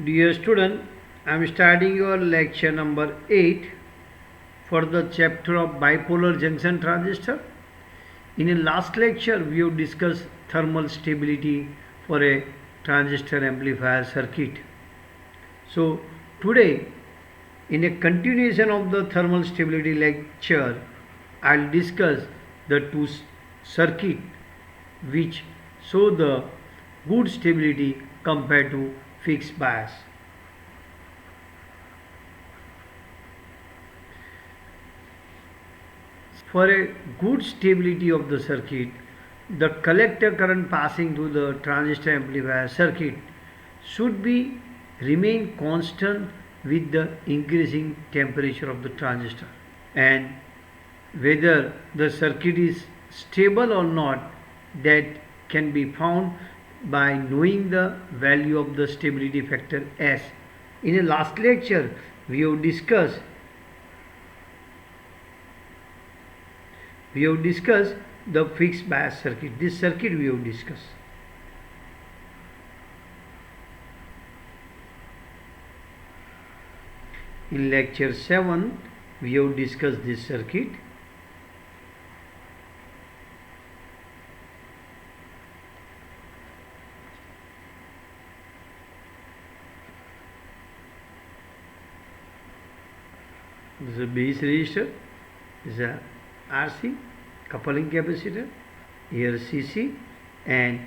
Dear student, I am starting your lecture number 8 for the chapter of bipolar junction transistor. In a last lecture, we have discussed thermal stability for a transistor amplifier circuit. So today, in a continuation of the thermal stability lecture, I will discuss the two circuit which show the good stability compared to fixed bias. For a good stability of the circuit, the collector current passing through the transistor amplifier circuit should be remain constant with the increasing temperature of the transistor, and whether the circuit is stable or not, that can be found by knowing the value of the stability factor S. In a last lecture, we have discussed the fixed bias circuit. This circuit we have discussed. In lecture 7, we have discussed this circuit. This is a base resistor, this is a RC coupling capacitor, here CC, and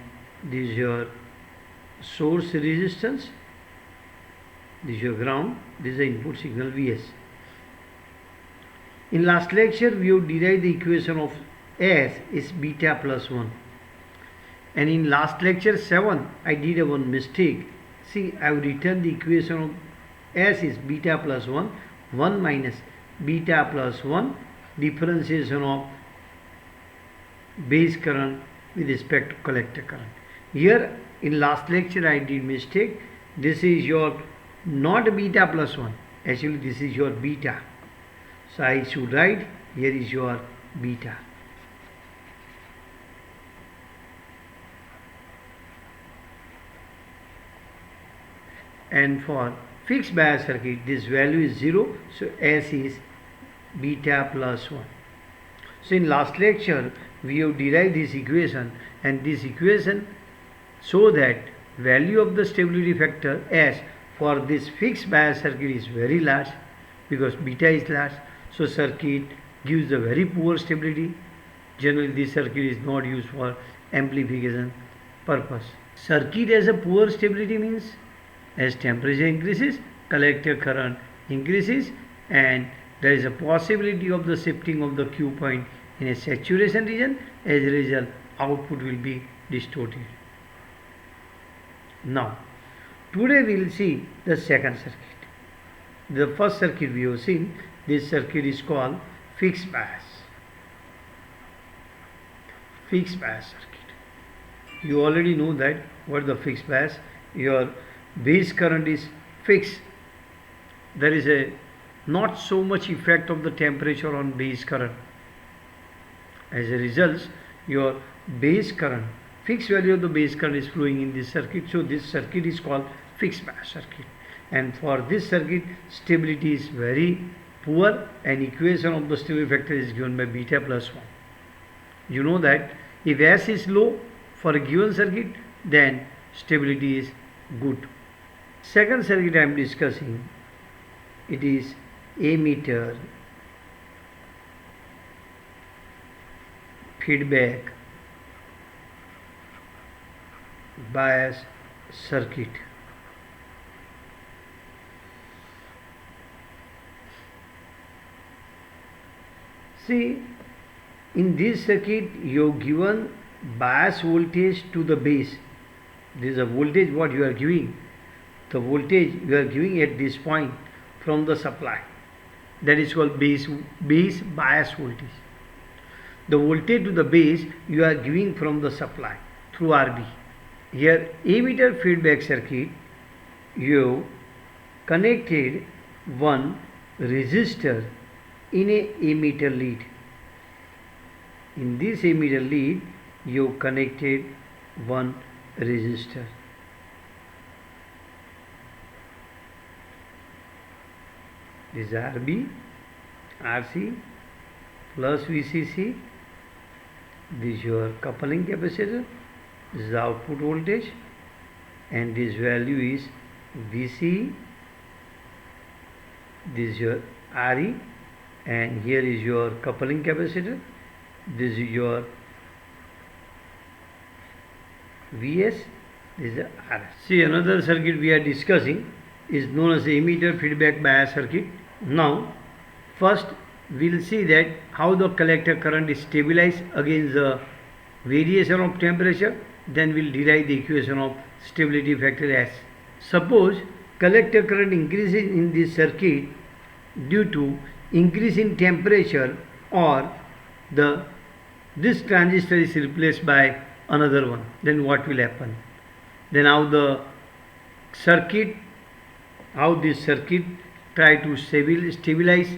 this is your source resistance, this is your ground, this is the input signal Vs. In last lecture, we have derived the equation of S is beta plus 1. And in last lecture 7, I did a one mistake. See, I have written the equation of S is beta plus 1, 1 minus beta plus 1, differentiation of base current with respect to collector current. Here in last lecture I did mistake. This is your not beta plus 1. Actually this is your beta. So I should write here is your beta. And for fixed bias circuit, this value is 0. So S is beta plus 1. So in last lecture, we have derived this equation, and this equation show that value of the stability factor S for this fixed bias circuit is very large because beta is large. So circuit gives a very poor stability. Generally this circuit is not used for amplification purpose. Circuit has a poor stability means as temperature increases, collector current increases, and there is a possibility of the shifting of the Q point in a saturation region. As a result, output will be distorted. Now, today we will see the second circuit. The first circuit we have seen, this circuit is called fixed bias. Fixed bias circuit. You already know that what the fixed bias. Your base current is fixed. There is a not so much effect of the temperature on base current. As a result, your base current, fixed value of the base current is flowing in this circuit. So this circuit is called fixed bias circuit. And for this circuit, stability is very poor, and equation of the stability factor is given by beta plus 1. You know that if S is low for a given circuit, then stability is good. Second circuit I am discussing, it is ammeter feedback bias circuit. See, in this circuit you have given bias voltage to the base. This is a voltage what you are giving. The voltage you are giving at this point from the supply, that is called base bias voltage. The voltage to the base you are giving from the supply through RB. Here ammeter feedback circuit, you connected one resistor in a ammeter lead. In this ammeter lead you connected one resistor. This is RB, RC plus VCC. This is your coupling capacitor. This is the output voltage, and this value is VC. This is your RE, and here is your coupling capacitor. This is your Vs. This is RS. See, another circuit we are discussing is known as the emitter feedback bias circuit. Now, first we will see that how the collector current is stabilized against the variation of temperature. Then we will derive the equation of stability factor S. Suppose collector current increases in this circuit due to increase in temperature, or this transistor is replaced by another one. Then what will happen? Then how this circuit try to stabilize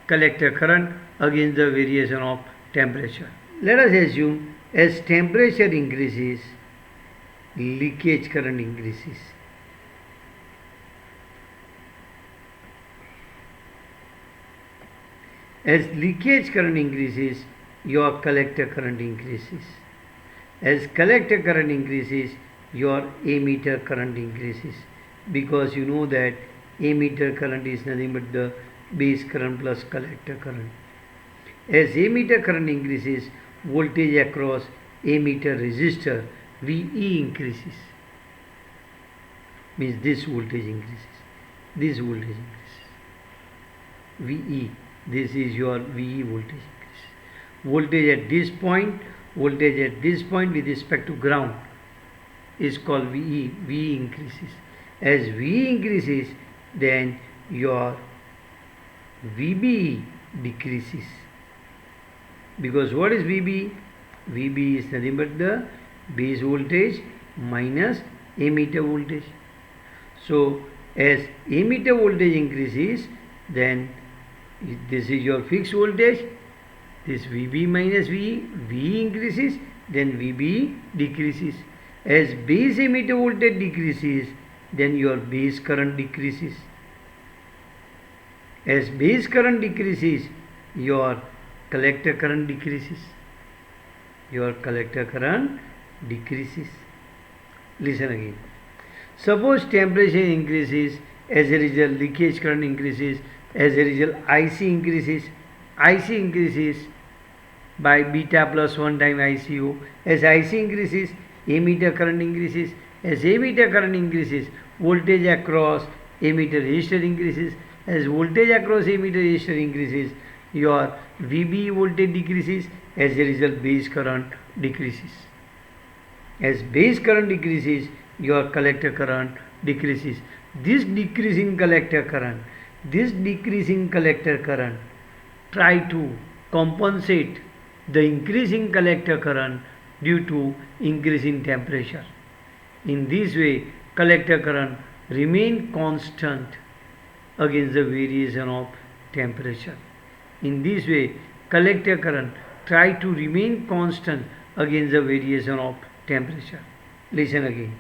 collector current against the variation of temperature. Let us assume as temperature increases, leakage current increases. As leakage current increases, your collector current increases. As collector current increases, your ammeter current increases, because you know that ammeter current is nothing but the base current plus collector current. As ammeter current increases, voltage across ammeter resistor VE increases. Means this voltage increases. This voltage increases. VE. This is your VE voltage increase. Voltage at this point with respect to ground is called VE. VE increases. As VE increases, then your VBE decreases. Because what is VBE? VBE is nothing but the base voltage minus ammeter voltage. So as ammeter voltage increases, then this is your fixed voltage. This VB minus VE, VE increases, then VBE decreases. As base ammeter voltage decreases, then your base current decreases. As base current decreases, your collector current decreases. Your collector current decreases. Listen again. Suppose temperature increases, as a result leakage current increases, as a result IC increases. IC increases by beta plus 1 time ICO. As IC increases, ammeter current increases. As ammeter current increases, voltage across ammeter resistor increases. As voltage across ammeter resistor increases, your VB voltage decreases. As a result, base current decreases. As base current decreases, your collector current decreases. This decreasing collector current try to compensate the increasing collector current due to increase in temperature. In this way, collector current remain constant against the variation of temperature. In this way, collector current try to remain constant against the variation of temperature. Listen again.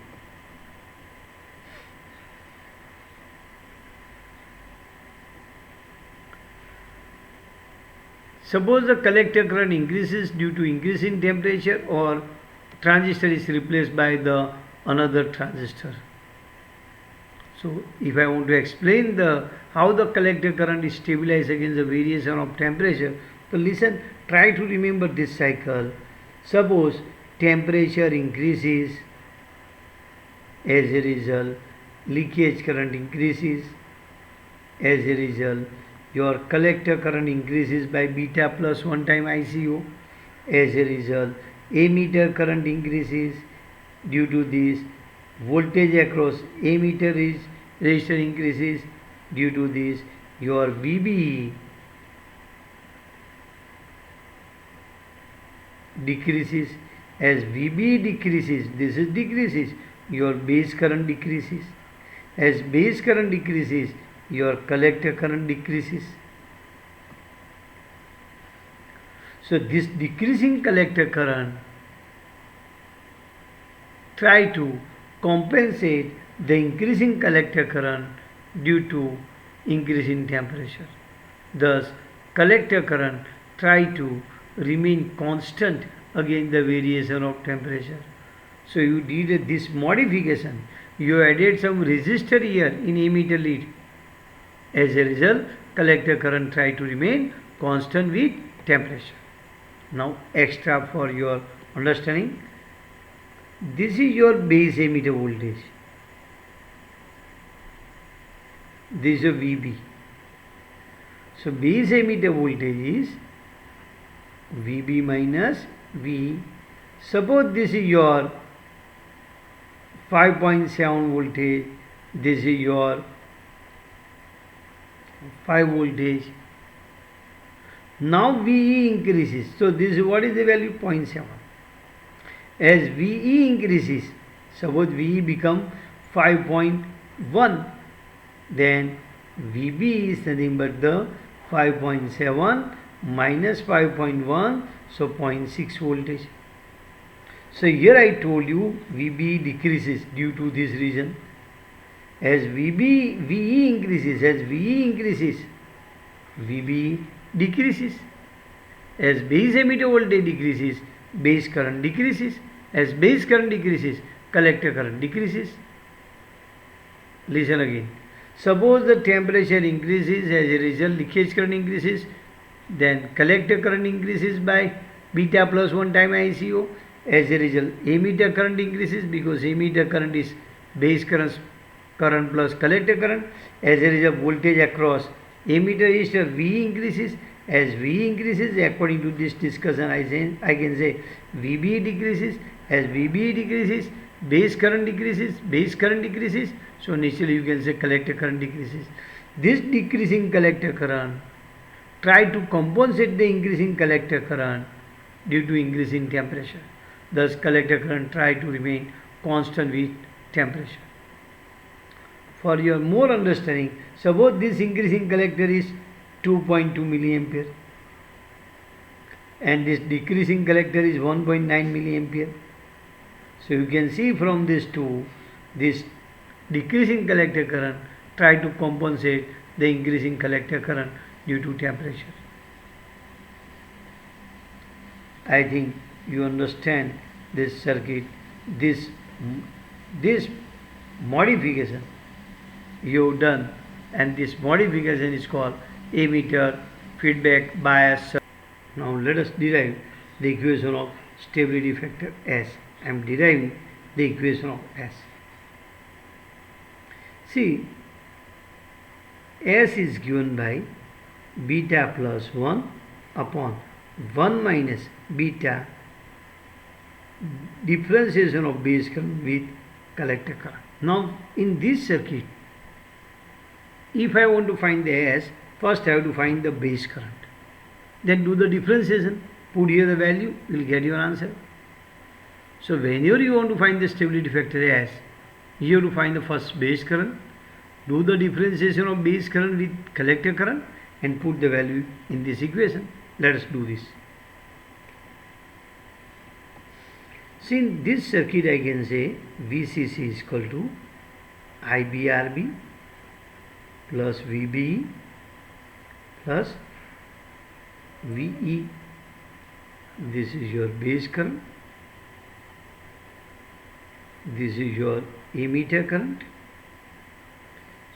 Suppose the collector current increases due to increase in temperature, or transistor is replaced by the another transistor. So if I want to explain how the collector current is stabilized against the variation of temperature, so listen, try to remember this cycle. Suppose temperature increases, as a result leakage current increases, as a result your collector current increases by beta plus 1 time ICO. As a result, ammeter current increases. Due to this, voltage across ammeter resistor increases. Due to this, your VBE decreases. As VBE decreases, this is decreases, your base current decreases. As base current decreases, your collector current decreases. So this decreasing collector current try to compensate the increasing collector current due to increase in temperature. Thus, collector current try to remain constant against the variation of temperature. So you did this modification. You added some resistor here in emitter lead. As a result, collector current try to remain constant with temperature. Now extra for your understanding. This is your base emitter voltage. This is a VB. So base emitter voltage is VB minus V. Suppose this is your 5.7 voltage. This is your 5 voltage. Now VE increases. So this is what is the value? 0.7. As VE increases, suppose VE become 5.1, then VB is nothing but the 5.7 minus 5.1, so 0.6 voltage. So here I told you VB decreases due to this reason. As VE increases, VB decreases. As base emitter voltage decreases, base current decreases. As base current decreases, collector current decreases. Listen again. Suppose the temperature increases, as a result leakage current increases, then collector current increases by beta plus 1 time ICO. As a result, emitter current increases because emitter current is base current plus collector current. As a result, voltage across emitter resistor V increases. As V increases, according to this discussion, I can say VB decreases. As VB decreases, base current decreases. So naturally you can say collector current decreases. This decreasing collector current try to compensate the increasing collector current due to increase in temperature. Thus collector current try to remain constant with temperature. For your more understanding, suppose this increasing collector is 2.2 milliampere and this decreasing collector is 1.9 milliampere. So you can see from this two, this decreasing collector current try to compensate the increasing collector current due to temperature. I think you understand this circuit, this modification you have done, and this modification is called emitter feedback bias. Now let us derive the equation of stability factor S. I am deriving the equation of S. See, S is given by beta plus 1 upon 1 minus beta differentiation of base current with collector current. Now in this circuit, if I want to find the S, first I have to find the base current. Then do the differentiation, put here the value, you will get your answer. So whenever you want to find the stability factor S, you have to find the first base current, do the differentiation of base current with collector current and put the value in this equation. Let us do this. See, in this circuit I can say VCC is equal to IBRB plus VBE plus VE. This is your base current. This is your emitter current.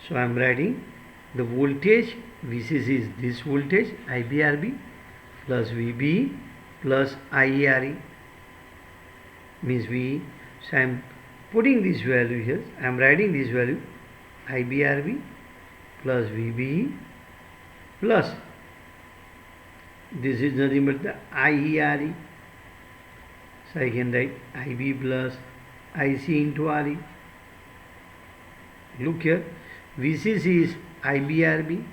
So I am writing the voltage VCC is this voltage IBRB plus VBE plus IERE means VE. So I am putting this value here. I am writing this value IBRB plus VBE plus this is nothing but the IERE. So I can write IB plus IC into RE. Look here, VCC is IBRB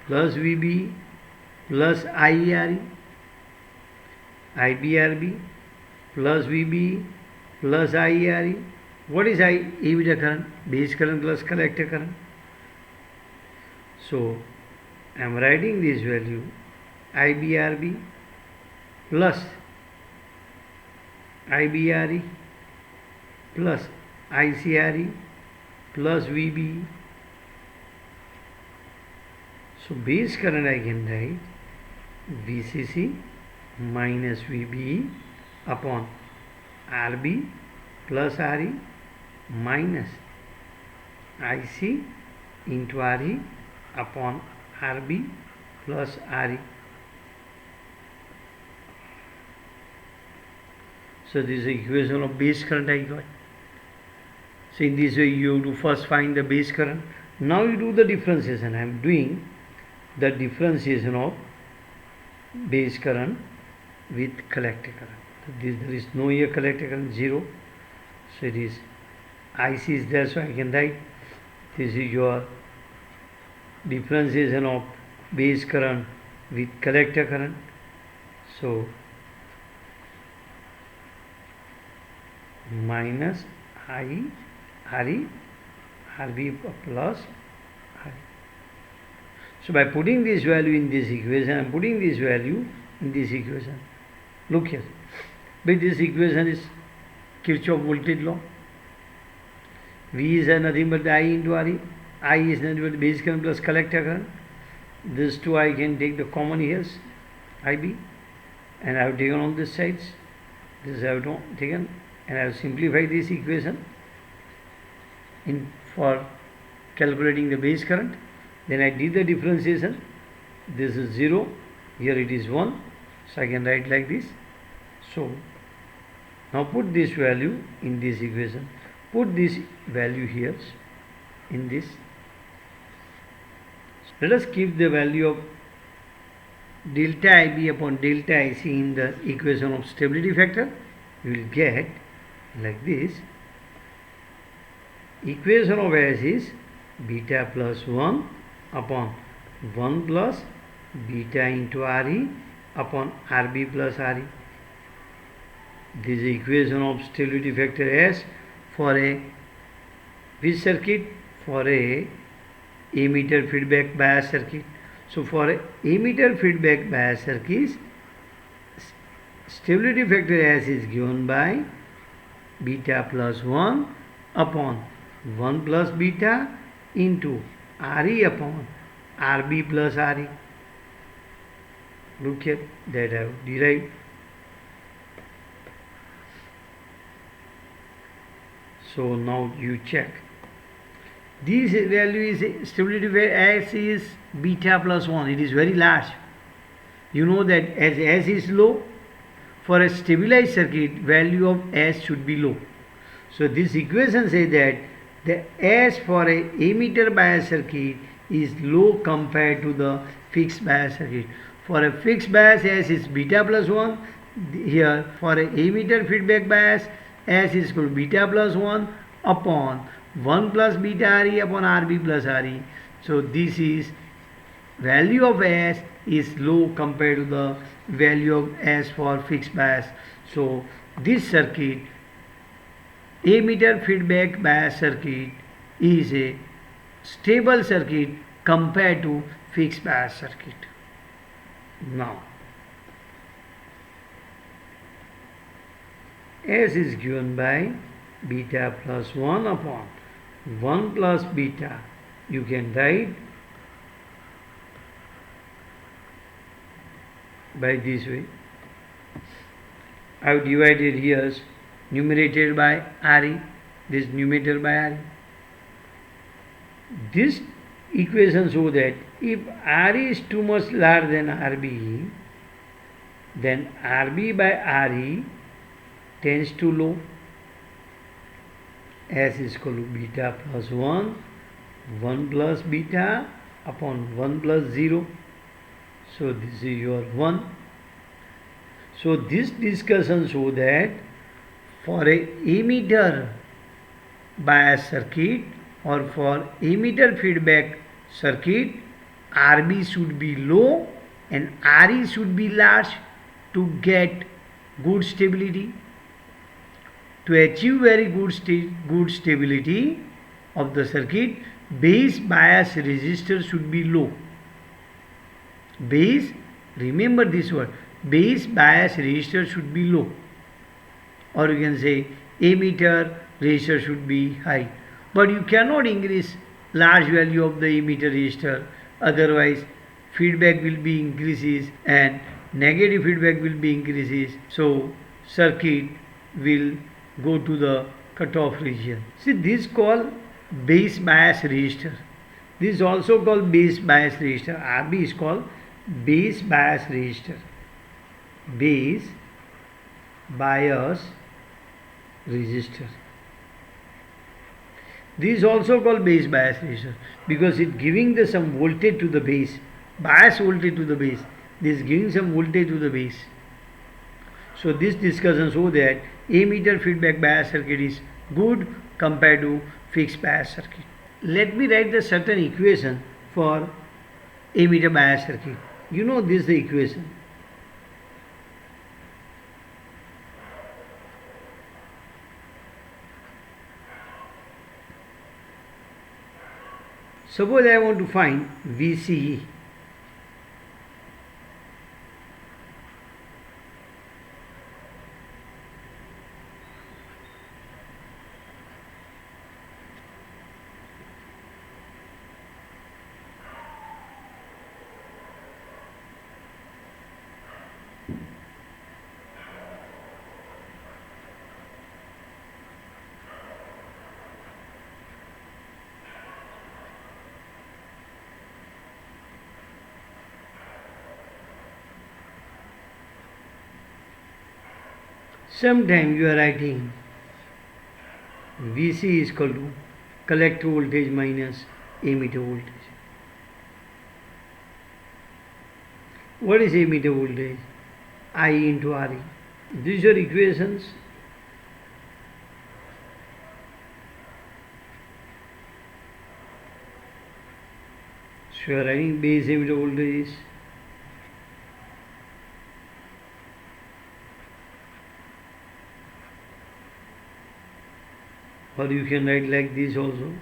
plus VBE plus IERE, IBRB plus VBE plus IERE. What is emitter current? Base current plus collector current. So I am writing this value IBRB plus IBRE plus ICRE plus VBE So base current I can write VCC minus VBE upon RB plus RE minus IC into RE upon RB plus RE. So this is the equation of base current I got. So in this way you have to first find the base current. Now you do the differentiation. I am doing the differentiation of base current with collector current. So there is no here collector current, 0. So it is IC is there, so I can write this is your differentiation of base current with collector current. So minus I RE RB plus RE. So by putting this value in this equation, I am putting this value in this equation. Look here. But this equation is Kirchhoff voltage law. V is nothing but I into RE. I is nothing but base current plus collector current. This two I can take the common here, IB, and I have taken on this sides. This I have taken, and I have simplified this equation for calculating the base current. Then I did the differentiation. This is 0, here it is 1, so I can write like this. So now put this value in this equation, put this value here in this. Let us keep the value of delta IB upon delta IC in the equation of stability factor. You will get like this. Equation of S is beta plus 1 upon 1 plus beta into RE upon RB plus RE. This is the equation of stability factor S for a which circuit? For a emitter feedback bias circuit. So for a emitter feedback bias circuit, stability factor S is given by beta plus 1 upon 1 plus beta into RE upon RB plus RE. Look here, that I have derived. So now you check. This value is stability where S is beta plus 1. It is very large. You know that as S is low, for a stabilized circuit, value of S should be low. So this equation says that the S for a emitter bias circuit is low compared to the fixed bias circuit. For a fixed bias, S is beta plus 1. Here for a emitter feedback bias, S is equal to beta plus 1 upon 1 plus beta RE upon RB plus RE. So this is value of S is low compared to the value of S for fixed bias. So this circuit, emitter feedback bias circuit, is a stable circuit compared to fixed bias circuit. Now S is given by beta plus 1 upon 1 plus beta. You can write by this way. I have divided here numerator by RE, this numerator by RE. This equation shows that if RE is too much larger than RB, then RB by RE tends to low. S is equal to beta plus 1, 1 plus beta upon 1 plus 0. So this is your 1. So this discussion shows that for a emitter bias circuit or for emitter feedback circuit, RB should be low and RE should be large to get good stability. To achieve very good stability of the circuit, base bias resistor should be low. Base, remember this word, base bias resistor should be low, or you can say emitter resistor should be high. But you cannot increase large value of the emitter resistor, otherwise feedback will be increases and negative feedback will be increases, so circuit will go to the cutoff region. See, this called base bias resistor. This is also called base bias resistor. RB is called base bias resistor. Base bias resistor. This is also called base bias resistor because it giving the some voltage to the base, bias voltage to the base. This is giving some voltage to the base. So this discussion show that ammeter feedback bias circuit is good compared to fixed bias circuit. Let me write the certain equation for ammeter bias circuit. You know this is the equation. Suppose I want to find VCE. Sometime you are writing VC is equal to collector voltage minus ammeter voltage. What is ammeter voltage? I into RE. These are equations. So you are writing base ammeter voltage is or you can write like this also.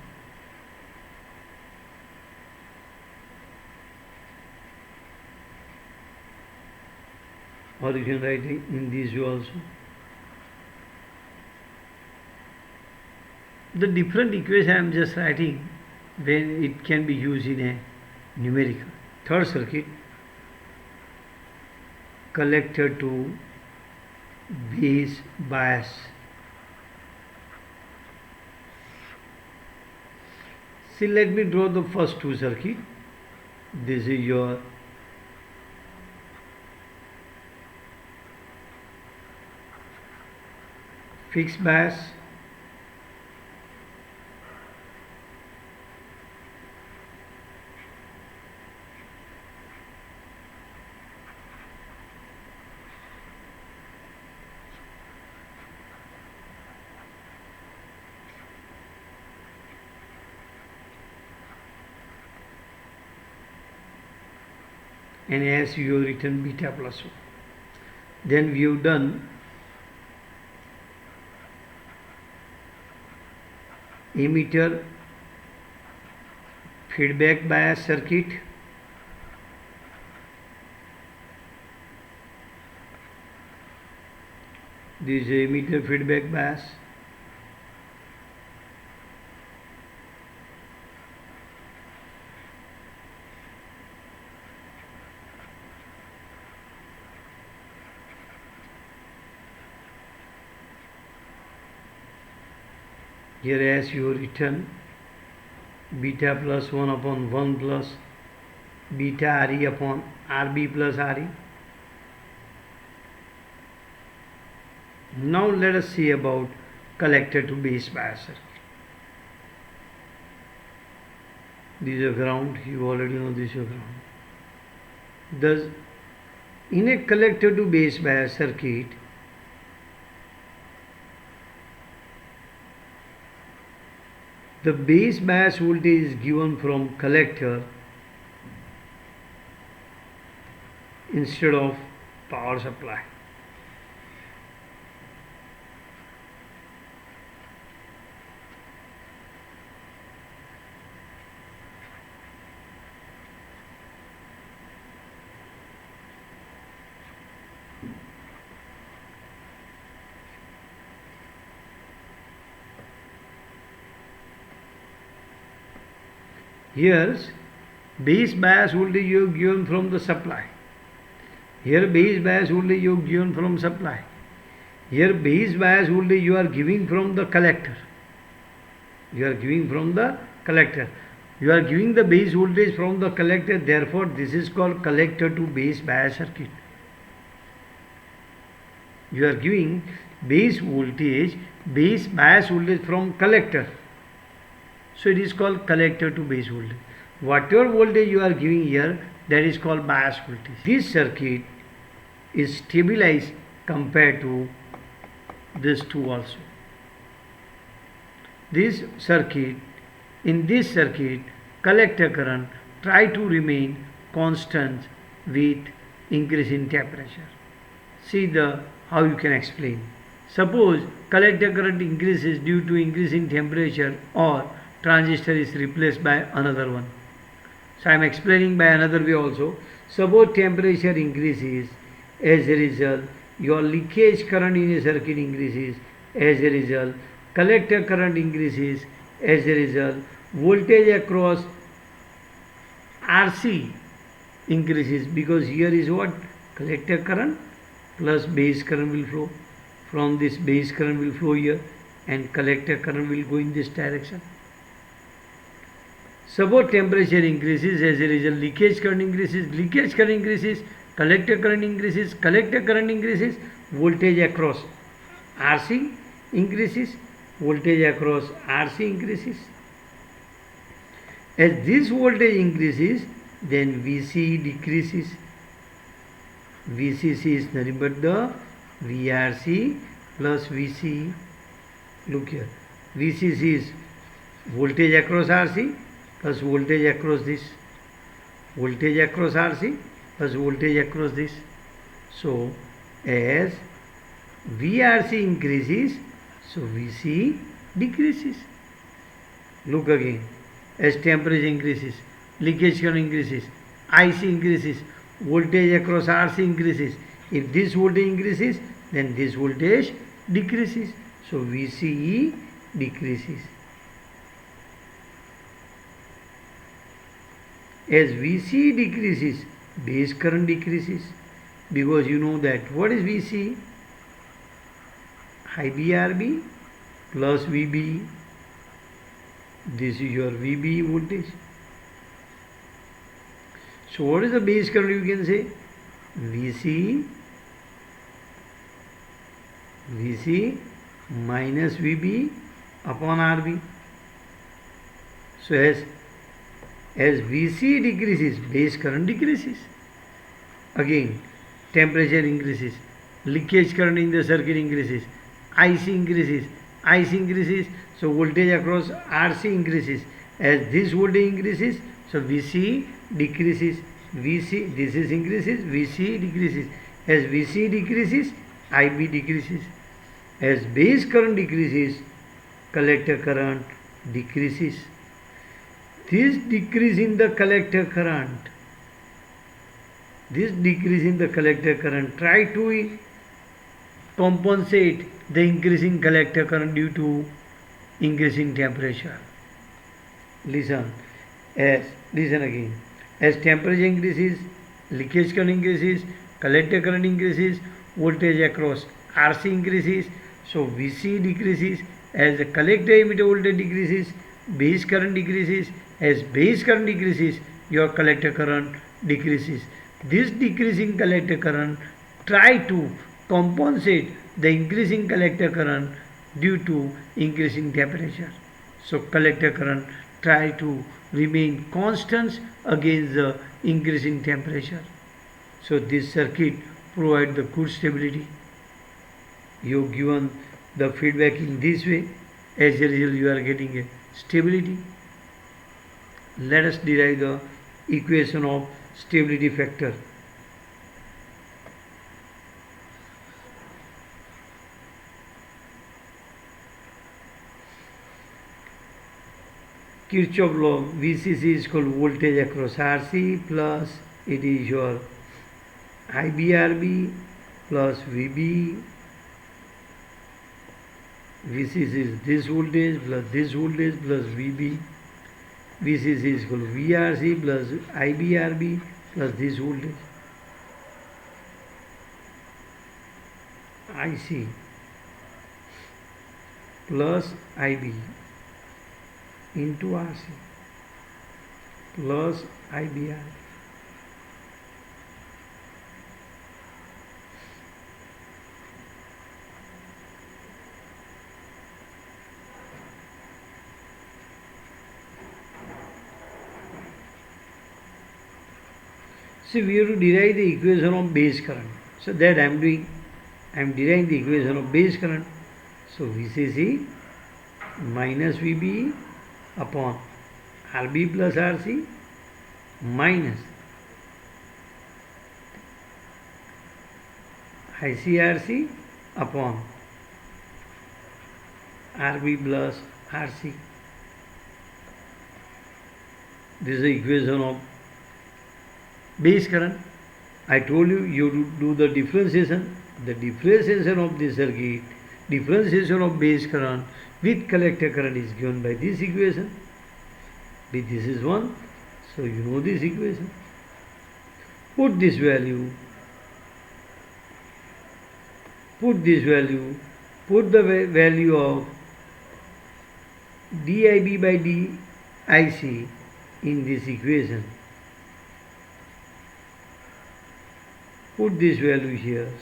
Or you can write in this way also. The different equation I am just writing when it can be used in a numerical. Third circuit, collector to base bias. See, let me draw the first two circuit. This is your fixed bias, and as you have written beta plus 1. Then we have done ammeter feedback bias circuit, this is ammeter feedback bias, here as you have written beta plus 1 upon 1 plus beta RE upon RB plus RE. Now let us see about collector to base bias circuit. This is a ground, you already know this is a ground. Thus, in a collector to base bias circuit, the base bias voltage is given from collector instead of power supply. Here Base bias voltage you have given from the supply. Here base bias voltage you have given from supply. Here base bias voltage you are giving from the collector. You are giving from the collector. You are giving the base voltage from the collector, therefore this is called collector to base bias circuit. You are giving base bias voltage from collector. So it is called collector to base voltage. Whatever voltage you are giving here, that is called bias voltage. This circuit is stabilized compared to this two also. This circuit, in this circuit, collector current try to remain constant with increase in temperature. See how you can explain. Suppose collector current increases due to increase in temperature or transistor is replaced by another one. So I am explaining by another way also. Suppose temperature increases, as a result your leakage current in a circuit increases, as a result collector current increases, as a result voltage across RC increases, because here is what? Collector current plus base current will flow. From this base current will flow here and collector current will go in this direction. Suppose temperature increases, as a result leakage current increases, collector current increases, voltage across RC increases, As this voltage increases, then VC decreases. VCC is nothing but the VRC plus VC. Look here, VCC is voltage across RC plus voltage across this, voltage across RC plus voltage across this. So as VRC increases, so VC decreases. Look again, as temperature increases, leakage current increases, IC increases, voltage across RC increases. If this voltage increases, then this voltage decreases. So VCE decreases. As VC decreases, base current decreases, because you know that what is VC? IBRB plus VB. This is your VB voltage. So what is the base current? You can say VC minus VB upon RB. So as VC decreases, base current decreases. Again, temperature increases, leakage current in the circuit increases, IC increases, so voltage across RC increases. As this voltage increases, so VC decreases, this is increases, VC decreases. As VC decreases, IB decreases. As base current decreases, collector current decreases. This decrease in the collector current, try to compensate the increasing collector current due to increase in temperature. Listen again. As temperature increases, leakage current increases, collector current increases, voltage across RC increases, so VC decreases. As the collector emitter voltage decreases, base current decreases. As base current decreases, your collector current decreases. This decreasing collector current try to compensate the increasing collector current due to increasing temperature. So collector current try to remain constant against the increasing temperature. So this circuit provides the good stability. You have given the feedback in this way, as a result you are getting a stability. Let us derive the equation of stability factor. Kirchhoff law, VCC is called voltage across RC plus it is your IBRB plus VB. VCC is this voltage plus VB. VCC is equal to VRC plus IBRB plus this voltage IC plus IB into RC plus IBR. So we have to derive the equation of base current. So that I am doing. I am deriving the equation of base current. So VCC minus VB upon RB plus RC minus ICRC upon RB plus RC. This is the equation of base current. I told you you do the differentiation. The differentiation of the circuit, differentiation of base current with collector current is given by this equation. This is 1. So you know this equation. Put this value, put the value of dIB by dIC in this equation. Put this value here.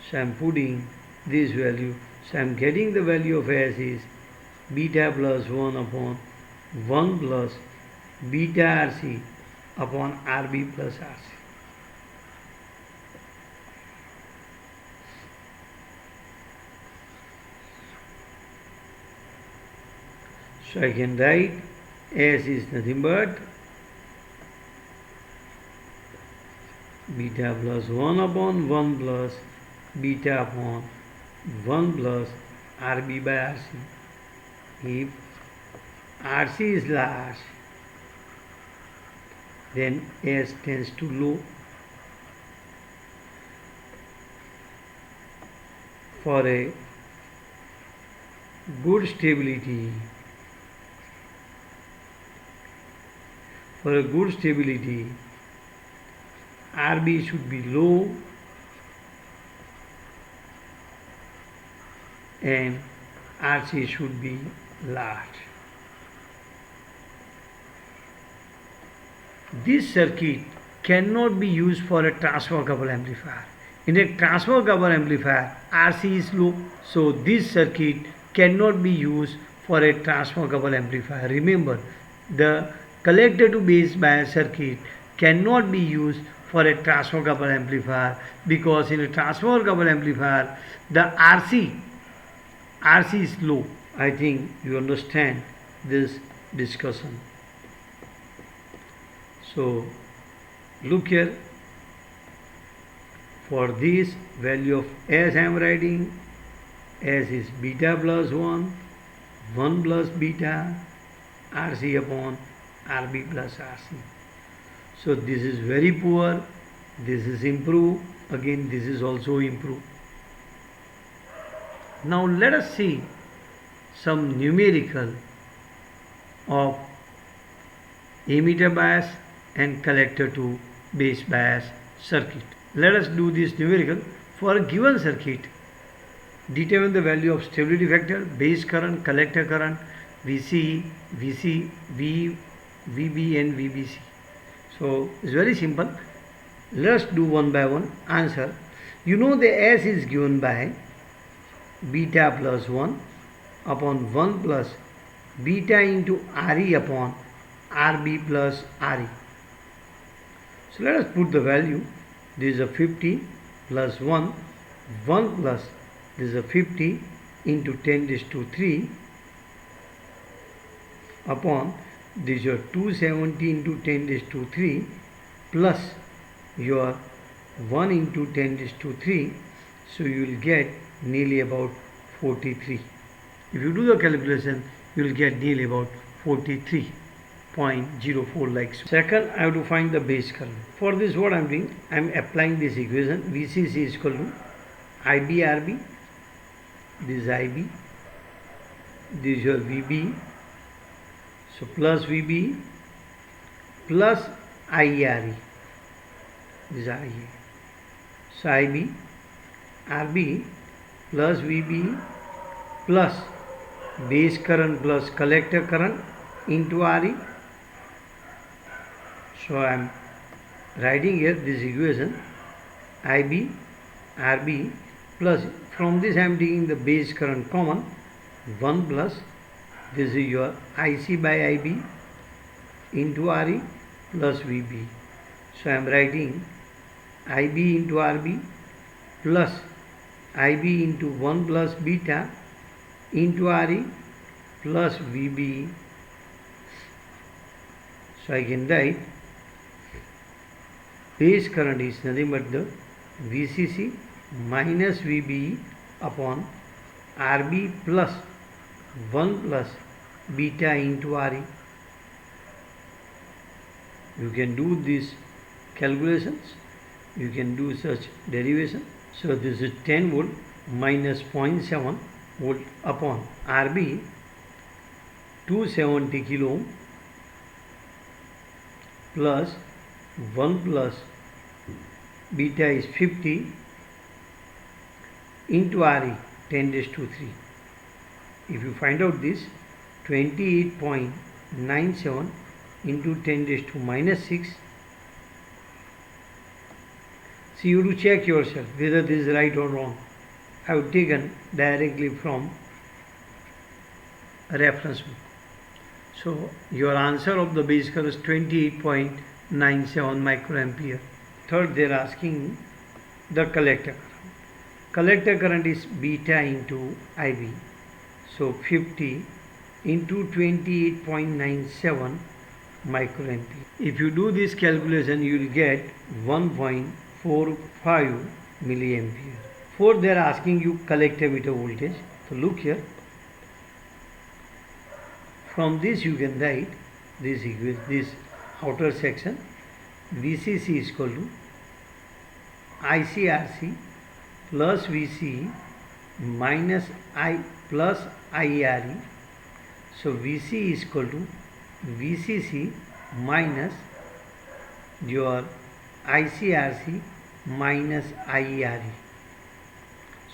So I am putting this value. So I am getting the value of S is beta plus 1 upon 1 plus beta RC upon RB plus RC. So I can write S is nothing but beta plus 1 upon 1 plus beta upon 1 plus RB by RC. If RC is large, then S tends to low. For a good stability, RB should be low and RC should be large. This circuit cannot be used for a transfer coupled amplifier. In a transfer coupled amplifier, RC is low, so this circuit cannot be used for a transfer coupled amplifier. Remember, the collector to base bias circuit cannot be used for a transfer coupled amplifier, because in a transfer coupled amplifier the RC is low. I think you understand this discussion. So look here, for this value of S I am writing S is beta plus 1 plus beta RC upon RB plus RC. So this is very poor, this is improved, again this is also improved. Now let us see some numerical of emitter bias and collector to base bias circuit. Let us do this numerical. For a given circuit, determine the value of stability factor, base current, collector current, VB and VBC. So it's very simple. Let's do one by one. Answer. You know the S is given by beta plus 1 upon 1 plus beta into RE upon RB plus RE. So let us put the value. This is a 50 plus 1 plus this is a 50 into 10 raised to 3 upon this is your 270 into 10 raised to 3 plus your 1 into 10 raised to 3. So you will get nearly about 43. If you do the calculation, you will get nearly about 43.04 like so. Second, I have to find the base current. For this, what I am doing, I am applying this equation. VCC is equal to IBRB. This is IB. This is your VB. So plus VB plus IRE. This is IA. So IB, RB plus VB plus base current plus collector current into RE. So I am writing here this equation IB RB plus, from this I am taking the base current common, 1 plus this is your IC by IB into RE plus VB. So I am writing IB into RB plus IB into 1 plus beta into RE plus VB. So I can write base current is nothing but the VCC minus VB upon RB plus 1 plus beta into RE. You can do these calculations, you can do such derivation. So this is 10 volt minus 0.7 volt upon RB 270 kilo ohm plus 1 plus beta is 50 into RE 10 raised to 3. If you find out this, 28.97 into 10 raised to minus 6. So you have to check yourself whether this is right or wrong. I have taken directly from a reference book. So your answer of the base current is 28.97 microampere. Third, they are asking the collector current. Collector current is beta into IB. So 50 into 28.97 microampere. If you do this calculation, you will get 1.45 milliampere. Fourth, they are asking you collector meter voltage. So look here. From this you can write this equation, this outer section. VCC is equal to ICRC plus VCE minus I plus IRE. So VC is equal to VCC minus your ICRC minus IRE.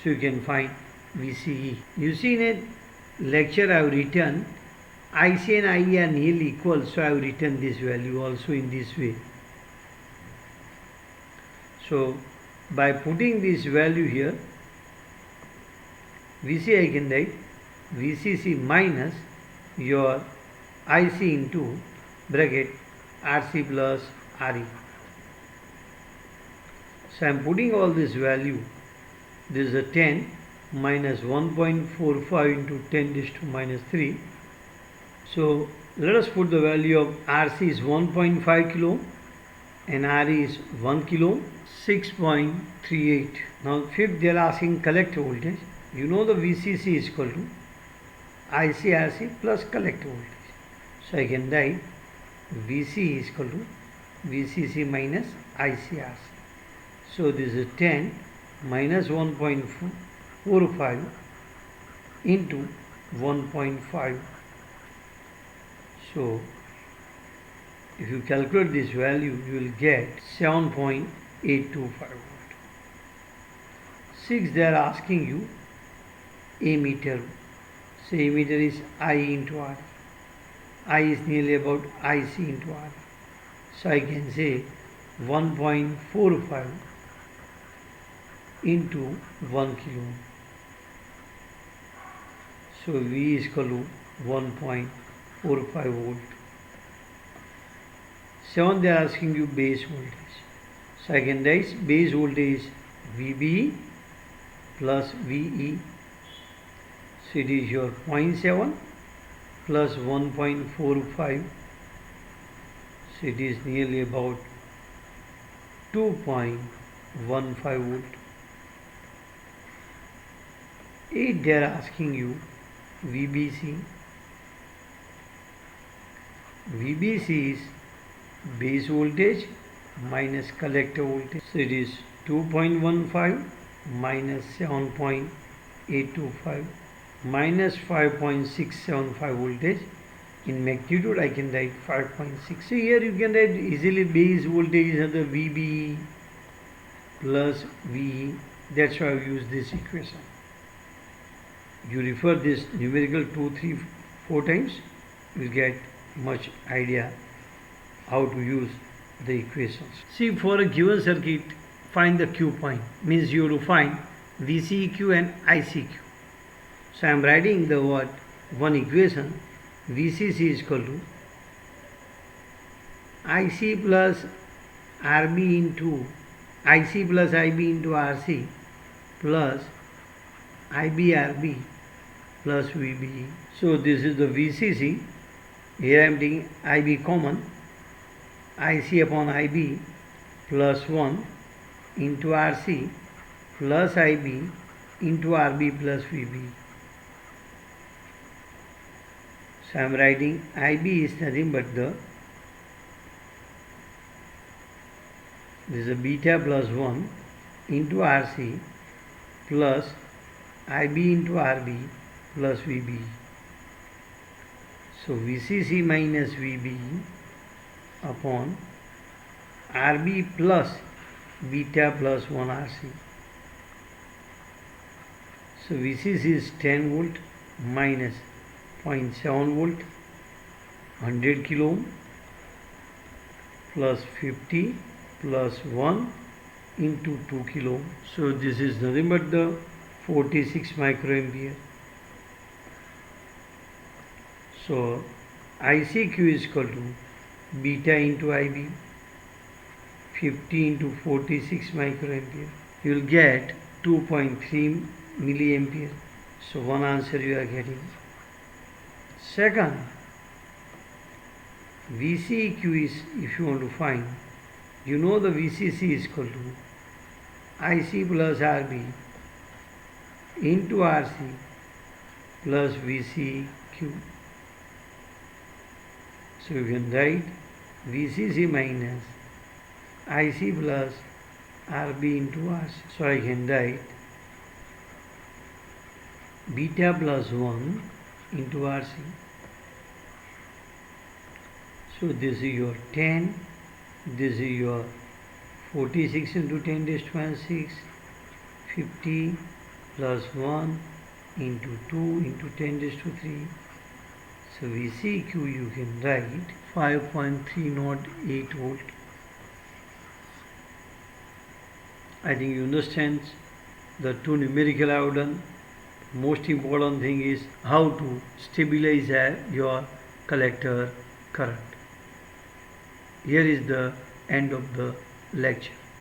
So you can find VCE. You see in a lecture I have written IC and IE are nearly equal, so I have written this value also in this way. So by putting this value here, VC I can write VCC minus your IC into bracket RC plus RE. So I am putting all this value. This is a 10 minus 1.45 into 10 raised to minus 3. So let us put the value of RC is 1.5 kilo and RE is 1 kilo, 6.38. Now fifth, they are asking collector voltage. You know the VCC is equal to ICRC plus collector voltage. So I can write VC is equal to VCC minus ICRC. So this is 10 minus 1.45 into 1.5. So if you calculate this value, you will get 7.825 volt. 6, they are asking you ammeter. So ammeter is I into R. I is nearly about IC into R. So I can say 1.45 into 1 kilo. So V is equal to 1.45 volt. 7, they are asking you base voltage. So I can write base voltage VB plus VE. So it is your 0.7 plus 1.45. So it is nearly about 2.15 volt. 8, they are asking you VBC. VBC is base voltage minus collector voltage. So it is 2.15 minus 7.825 minus 5.675 voltage. In magnitude I can write 5.6. So here you can write easily base voltage is the VB plus VE. That's why I use this equation. You refer this numerical 2, 3, 4 times, you will get much idea how to use the equations. See, for a given circuit, find the Q point. Means you have to find VCEQ and ICQ. So I am writing the word one equation. VCC is equal to IC plus RB into IC plus IB into RC plus IBRB plus VBE. So this is the VCC. Here I am taking IB common. IC upon IB plus 1 into RC plus IB into RB plus VB. So I am writing IB is nothing but this is a beta plus 1 into RC plus IB into RB plus VB. So VCC minus VB upon RB plus beta plus 1 RC. So VCC is 10 volt minus 0.7 volt, 100 kilo ohm plus 50 plus 1 into 2 kilo ohm. So this is nothing but the 46 microampere. So ICQ is equal to beta into IB, 50 into 46 microampere. You will get 2.3 milliampere. So one answer you are getting. Second, VCEQ is, if you want to find, you know the VCC is equal to IC plus RB into RC plus VCEQ. So you can write VCC minus IC plus RB into RC. So I can write beta plus 1 into RC. So this is your 10, this is your 46 into 10 raised to minus 6, 50 plus 1 into 2 into 10 raised to 3. So VCQ you can write 5.308 volt. I think you understand the two numerical I have done. Most important thing is how to stabilize your collector current. Here is the end of the lecture.